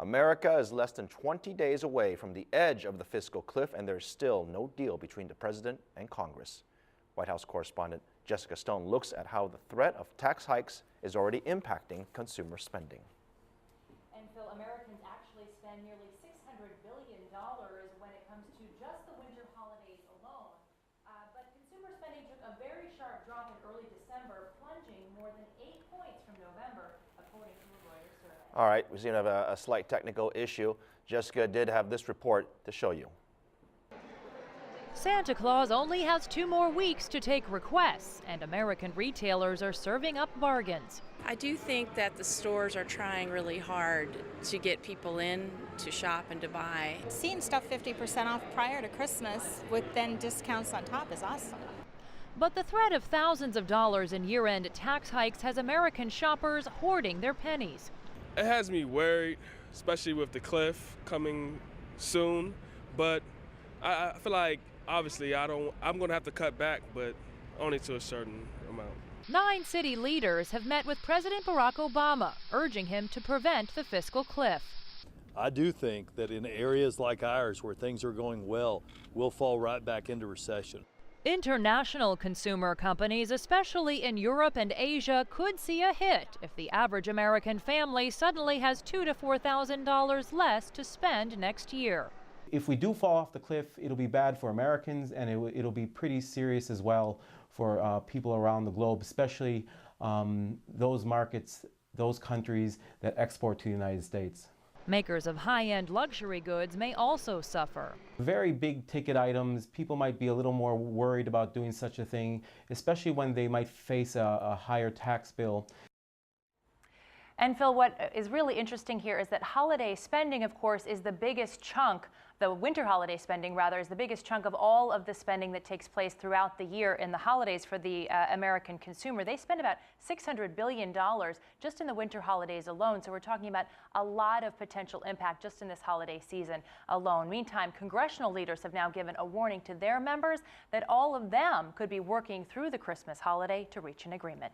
America is less than 20 days away from the edge of the fiscal cliff, and there's still no deal between the president and Congress. White House correspondent Jessica Stone looks at how the threat of tax hikes is already impacting consumer spending. And Phil, Americans actually spend nearly $600 billion when it comes to just the winter holidays alone. But consumer spending took a very sharp drop in early December, plunging more than 8 points from November, according to a Reuters survey. All right, we seem to have a slight technical issue. Jessica did have this report to show you. Santa Claus only has 2 more weeks to take requests, and American retailers are serving up bargains. I do think that the stores are trying really hard to get people in to shop and to buy. Seeing stuff 50% off prior to Christmas with then discounts on top is awesome. But the threat of thousands of dollars in year-end tax hikes has American shoppers hoarding their pennies. It has me worried, especially with the cliff coming soon, but I feel like obviously I'm going to have to cut back, but only to a certain amount. 9 city leaders have met with President Barack Obama, urging him to prevent the fiscal cliff. I do think that in areas like ours where things are going well, we'll fall right back into recession. International consumer companies, especially in Europe and Asia, could see a hit if the average American family suddenly has $2,000 to $4,000 less to spend next year. If we do fall off the cliff, it'll be bad for Americans, and it'll be pretty serious as well for people around the globe, especially those markets, those countries that export to the United States. Makers of high-end luxury goods may also suffer. Very big ticket items, people might be a little more worried about doing such a thing, especially when they might face a higher tax bill. And Phil, what is really interesting here is that holiday spending, of course, is the biggest chunk. The winter holiday spending, rather, is the biggest chunk of all of the spending that takes place throughout the year in the holidays for the American consumer. They spend about $600 billion just in the winter holidays alone. So we're talking about a lot of potential impact just in this holiday season alone. Meantime, congressional leaders have now given a warning to their members that all of them could be working through the Christmas holiday to reach an agreement.